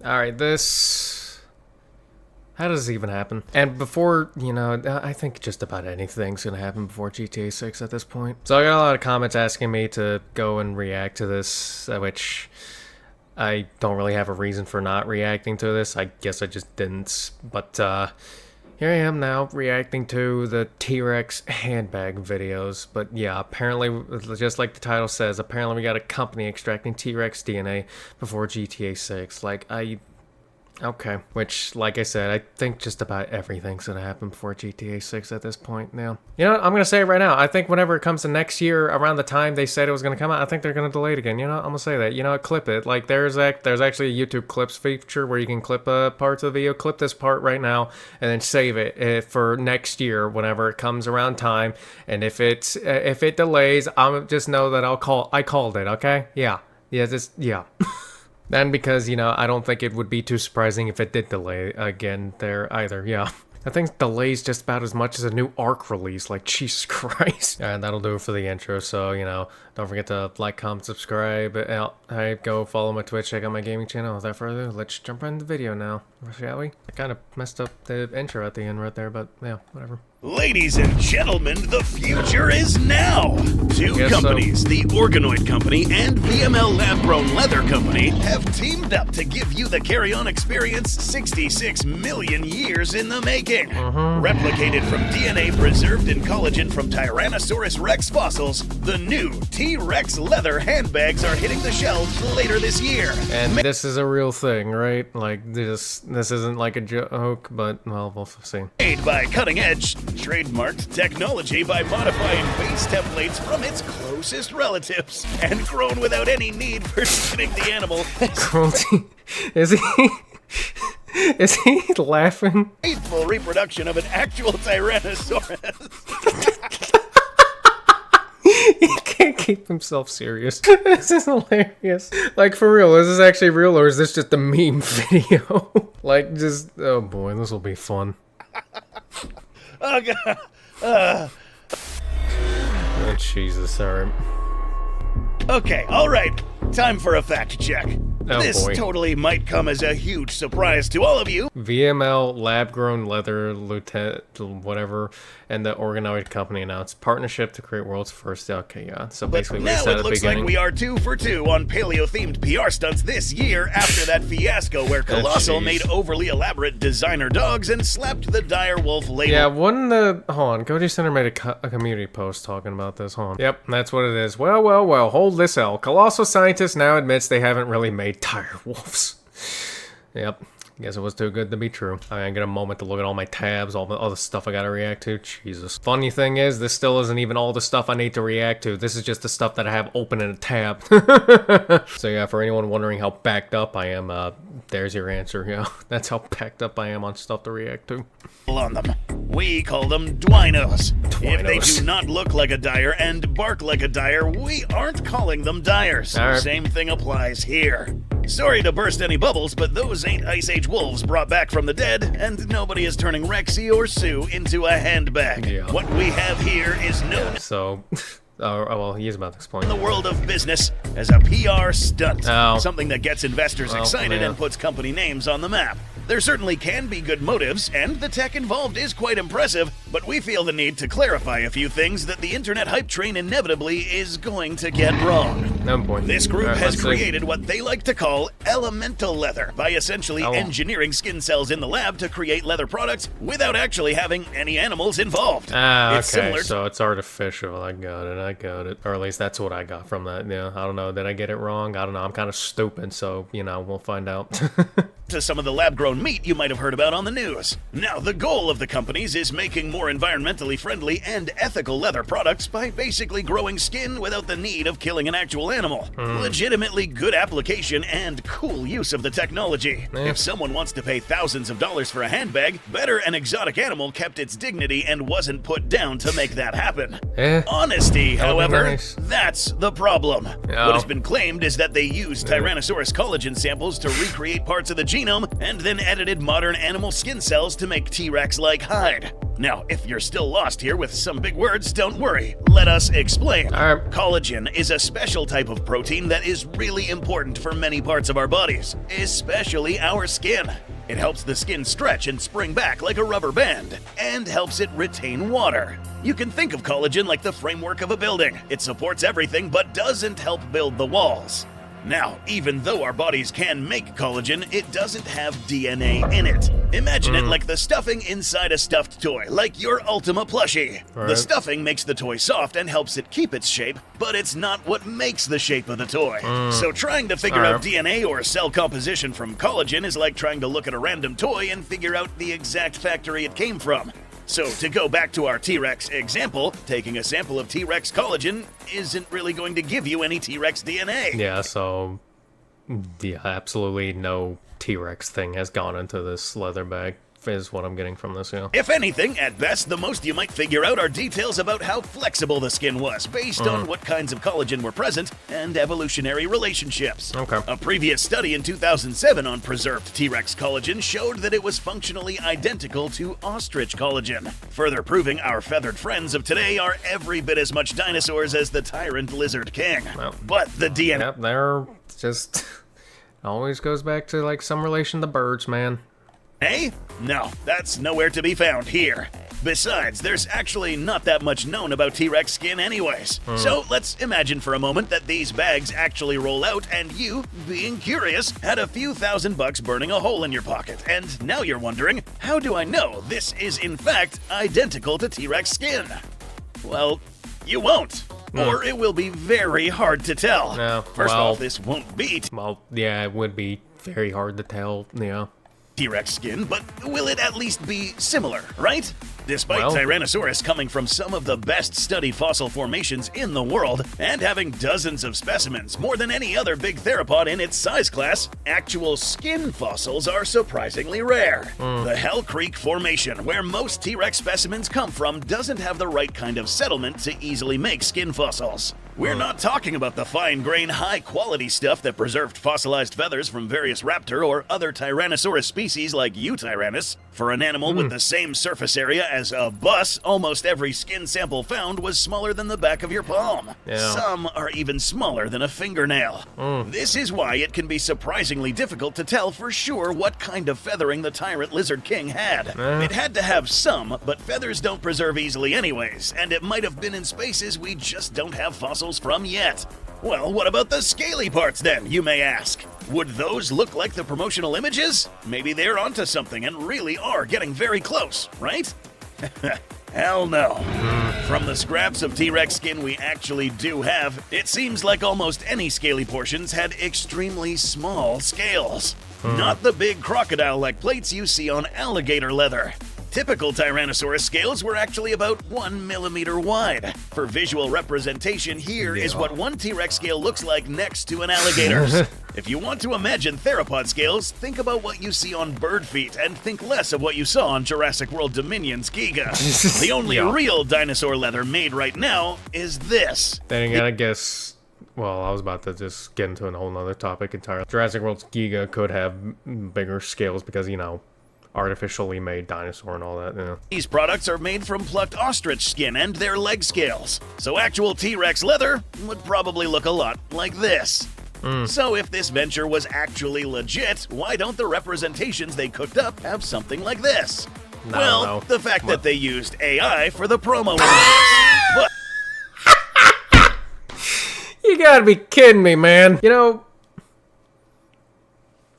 Alright, this... How does this even happen? And before, you know, I think just about anything's gonna happen before GTA 6 at this point. So I got a lot of comments asking me to go and react to this, which I don't really have a reason for not reacting to this. I guess I just didn't. But here I am now reacting to the T-Rex handbag videos. But yeah, apparently, just like the title says, apparently we got a company extracting T-Rex DNA before GTA 6. Okay. Which, like I said, I think just about everything's gonna happen before GTA 6 at this point now. You know what? I'm gonna say it right now. I think whenever it comes to next year, around the time they said it was gonna come out, I think they're gonna delay it again. You know what? I'm gonna say that. You know what? Clip it. Like, there's actually a YouTube clips feature where you can clip parts of the video. Clip this part right now, and then save it for next year whenever it comes around time. And if it delays, I'm just know that I called it, okay? Yeah. Yeah. And because, you know, I don't think it would be too surprising if it did delay again there either, yeah. I think delays just about as much as a new ARC release, like, Jesus Christ. And that'll do it for the intro, so, you know, don't forget to like, comment, subscribe. Hey, go follow my Twitch, check out my gaming channel. Without further ado, let's jump right into the video now, shall we? I kind of messed up the intro at the end right there, but yeah, whatever. Ladies and gentlemen, the future is now! Two companies, the Organoid Company and VML Lab-Grown Leather Company, have teamed up to give you the carry-on experience 66 million years in the making. Replicated from DNA preserved in collagen from Tyrannosaurus rex fossils, the new T-Rex leather handbags are hitting the shelves later this year. And this is a real thing, right? Like, this isn't like a joke, but, well, we'll see. Made by cutting-edge, trademarked technology by modifying base templates from its closest relatives, and grown without any need for skinning the animal. Cruelty. Is he laughing? Faithful reproduction of an actual Tyrannosaurus. He can't keep himself serious. This is hilarious. Like, for real, is this actually real or is this just a meme video? Like, just, oh boy, this will be fun. Oh, God. Oh, Jesus, alright. Okay, alright. Time for a fact check. Oh, This boy. totally might come as a huge surprise to all of you. VML Lab-Grown Leather Lieutenant, whatever, and the Organoid Company announced partnership to create world's first. Okay, yeah. So But basically, what now he said it at the looks beginning. like we are 2 for 2 on paleo-themed PR stunts this year after that fiasco where Colossal jeez. made overly elaborate designer dogs and slapped the dire wolf label. Yeah, hold on, Goji Center made a community post talking about this, hold on. Yep, that's what it is. Well, hold this L. Colossal Scientist now admits they haven't really made tire wolves. Yep, guess it was too good to be true. I get a moment to look at all my tabs, all the stuff I gotta react to. Jesus. Funny thing is, this still isn't even all the stuff I need to react to. This is just the stuff that I have open in a tab. So yeah, for anyone wondering how backed up I am, there's your answer. Yeah, that's how backed up I am on stuff to react to. On them. We call them dwinos. If they Dwinos. do not look like a dire and bark like a dire, we aren't calling them dires. Alright. Same thing applies here. Sorry to burst any bubbles, but those ain't Ice Age wolves brought back from the dead, and nobody is turning Rexy or Sue into a handbag. Yeah. What we have here is known So, oh, well, he is about to explain. in the world of business as a PR stunt. Oh. Something that gets investors Oh, excited man. and puts company names on the map. There certainly can be good motives, and the tech involved is quite impressive, but we feel the need to clarify a few things that the internet hype train inevitably is going to get wrong. No point. This group Alright, has let's see. created what they like to call elemental leather by essentially Oh. engineering skin cells in the lab to create leather products without actually having any animals involved. Ah, It's okay, similar so it's artificial. I got it. Or at least that's what I got from that. Yeah, I don't know. Did I get it wrong? I don't know. I'm kind of stupid, so, you know, we'll find out. to some of the lab-grown meat you might have heard about on the news. Now, the goal of the companies is making more environmentally friendly and ethical leather products by basically growing skin without the need of killing an actual animal. Legitimately good application and cool use of the technology. Yeah. If someone wants to pay thousands of dollars for a handbag, better an exotic animal kept its dignity and wasn't put down to make that happen. Eh, Honesty, That would be however, nice. that's the problem. Yeah. What has been claimed is that they used Tyrannosaurus collagen samples to recreate parts of the genome and then edited modern animal skin cells to make T-Rex-like hide. Now, if you're still lost here with some big words, don't worry. Let us explain. Alright. Collagen is a special type of protein that is really important for many parts of our bodies, especially our skin. It helps the skin stretch and spring back like a rubber band, and helps it retain water. You can think of collagen like the framework of a building. It supports everything but doesn't help build the walls. Now, even though our bodies can make collagen, it doesn't have DNA in it. Imagine it like the stuffing inside a stuffed toy, like your Ultima plushie. The stuffing makes the toy soft and helps it keep its shape, but it's not what makes the shape of the toy. So trying to figure out DNA or cell composition from collagen is like trying to look at a random toy and figure out the exact factory it came from. So, to go back to our T-Rex example, taking a sample of T-Rex collagen isn't really going to give you any T-Rex DNA. Yeah, so... yeah, absolutely no T-Rex thing has gone into this leather bag, is what I'm getting from this, yeah. If anything, at best, the most you might figure out are details about how flexible the skin was, based on what kinds of collagen were present, and evolutionary relationships. Okay. A previous study in 2007 on preserved T-Rex collagen showed that it was functionally identical to ostrich collagen, further proving our feathered friends of today are every bit as much dinosaurs as the tyrant lizard king. Well, but the DNA... Yep, they're just... always goes back to, like, some relation to birds, man. Eh? No, that's nowhere to be found here. Besides, there's actually not that much known about T-Rex skin anyways. So let's imagine for a moment that these bags actually roll out and you, being curious, had a few $1,000 burning a hole in your pocket. And now you're wondering, how do I know this is in fact identical to T-Rex skin? Well, you won't. Or it will be very hard to tell. No, First well, off, this won't be well, yeah, it would be very hard to tell, yeah. T-Rex skin, but will it at least be similar, right? Despite Well, Tyrannosaurus coming from some of the best studied fossil formations in the world and having dozens of specimens, more than any other big theropod in its size class, actual skin fossils are surprisingly rare. The Hell Creek Formation, where most T-Rex specimens come from, doesn't have the right kind of settlement to easily make skin fossils. We're not talking about the fine-grained, high-quality stuff that preserved fossilized feathers from various raptor or other Tyrannosaurus species like Eutyrannus. For an animal with the same surface area as a bus, almost every skin sample found was smaller than the back of your palm. Yeah. Some are even smaller than a fingernail. This is why it can be surprisingly difficult to tell for sure what kind of feathering the tyrant lizard king had. It had to have some, but feathers don't preserve easily anyways, and it might have been in spaces we just don't have fossils from yet. Well, what about the scaly parts then, you may ask? Would those look like the promotional images? Maybe they're onto something and really are getting very close, right? Hell no. From the scraps of T-Rex skin we actually do have, it seems like almost any scaly portions had extremely small scales. Not the big crocodile-like plates you see on alligator leather. Typical Tyrannosaurus scales were actually about 1 millimeter wide. For visual representation, here is what one T-Rex scale looks like next to an alligator's. If you want to imagine theropod scales, think about what you see on bird feet and think less of what you saw on Jurassic World Dominion's Giga. The only real dinosaur leather made right now is this. Then again, I guess... well, I was about to just get into a whole nother topic entirely. Jurassic World's Giga could have bigger scales because, you know, artificially made dinosaur and all that, yeah. These products are made from plucked ostrich skin and their leg scales, so actual T-Rex leather would probably look a lot like this. So if this venture was actually legit, why don't the representations they cooked up have something like this? No. The fact that they used AI for the promo images. But You gotta be kidding me, man. You know,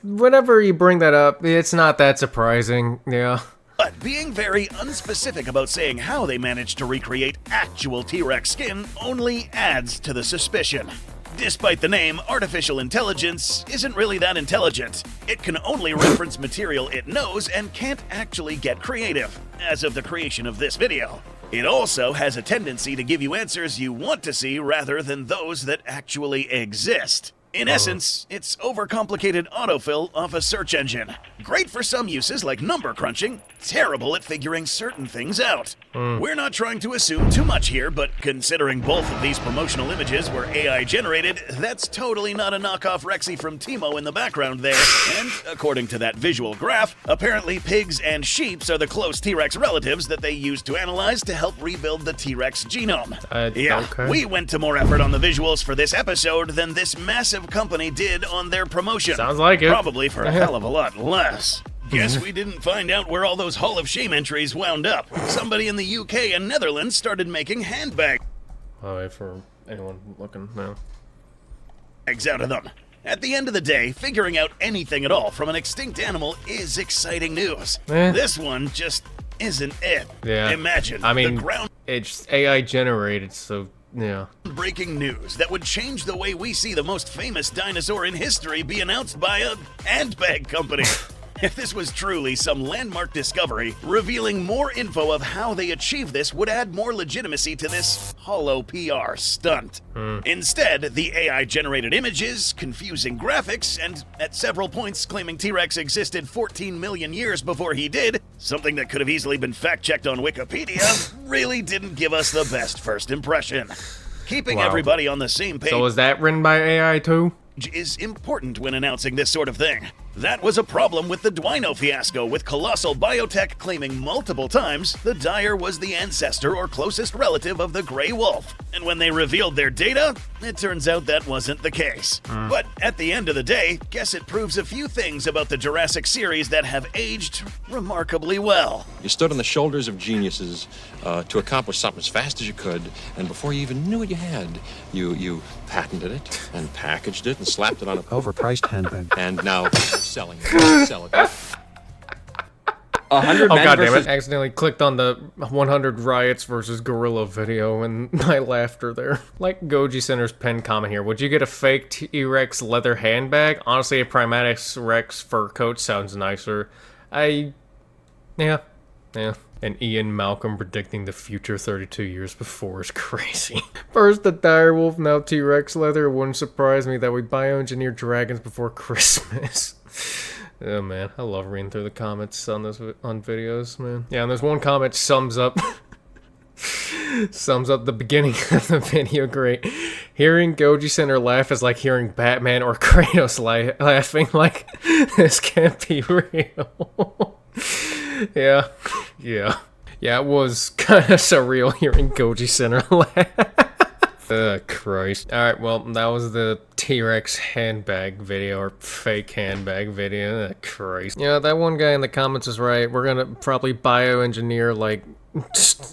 whenever you bring that up, it's not that surprising, yeah. But being very unspecific about saying how they managed to recreate actual T-Rex skin only adds to the suspicion. Despite the name, artificial intelligence isn't really that intelligent. It can only reference material it knows and can't actually get creative, as of the creation of this video. It also has a tendency to give you answers you want to see rather than those that actually exist. In essence, it's overcomplicated autofill off a search engine. Great for some uses like number crunching, terrible at figuring certain things out. We're not trying to assume too much here, but considering both of these promotional images were AI generated, that's totally not a knockoff Rexy from Timo in the background there. And according to that visual graph, apparently pigs and sheeps are the close T-Rex relatives that they used to analyze to help rebuild the T-Rex genome. Okay. We went to more effort on the visuals for this episode than this massive company did on their promotion. Sounds like it. Probably for a hell of a lot less. Guess we didn't find out where all those Hall of Shame entries wound up. Somebody in the UK and Netherlands started making handbags For anyone looking now. out of them. At the end of the day, figuring out anything at all from an extinct animal is exciting news. This one just isn't it. Yeah. Imagine the it's AI generated, so yeah. Breaking news that would change the way we see the most famous dinosaur in history be announced by a handbag company. If this was truly some landmark discovery, revealing more info of how they achieved this would add more legitimacy to this hollow PR stunt. Instead, the AI-generated images, confusing graphics, and at several points claiming T-Rex existed 14 million years before he did, something that could have easily been fact-checked on Wikipedia, really didn't give us the best first impression. Keeping everybody on the same page. So was that written by AI too? Is important when announcing this sort of thing. That was a problem with the Dwino fiasco, with Colossal Biotech claiming multiple times the dire was the ancestor or closest relative of the gray wolf. And when they revealed their data, it turns out that wasn't the case. But at the end of the day, guess it proves a few things about the Jurassic series that have aged remarkably well. You stood on the shoulders of geniuses to accomplish something as fast as you could, and before you even knew what you had, you patented it and packaged it and slapped it on a overpriced handbag. And now selling it. Sell it. 100 Oh men god damn versus- it! Accidentally clicked on the 100 riots versus gorilla video and my laughter there. Like Goji Center's pen comment here. Would you get a fake T-Rex leather handbag? Honestly, a Primatis Rex fur coat sounds nicer. Yeah. And Ian Malcolm predicting the future 32 years before is crazy. First the direwolf, now T-Rex leather. It wouldn't surprise me that we bioengineer dragons before Christmas. Oh man, I love reading through the comments on videos, man. Yeah, and there's one comment sums up the beginning of the video great. Hearing Goji Center laugh is like hearing Batman or Kratos laughing. Like, this can't be real. Yeah, it was kind of surreal hearing Goji Center laugh. Christ. Alright, well, that was the T-Rex handbag video, or fake handbag video. Christ. Yeah, that one guy in the comments is right. We're gonna probably bioengineer, like,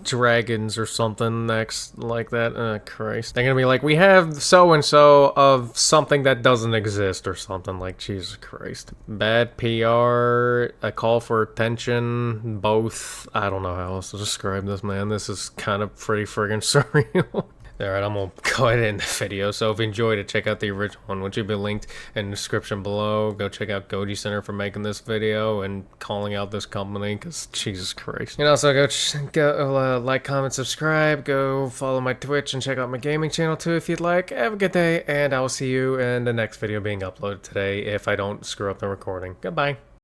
dragons or something next, like that. Christ. They're gonna be like, we have so-and-so of something that doesn't exist, or something. Like, Jesus Christ. Bad PR, a call for attention, both. I don't know how else to describe this, man. This is kind of pretty friggin' surreal. Alright, I'm gonna go ahead and end the video. So if you enjoyed it, check out the original one, which will be linked in the description below. Go check out Goji Center for making this video and calling out this company, because Jesus Christ. And also go like, comment, subscribe, go follow my Twitch and check out my gaming channel too if you'd like. Have a good day, and I will see you in the next video being uploaded today if I don't screw up the recording. Goodbye.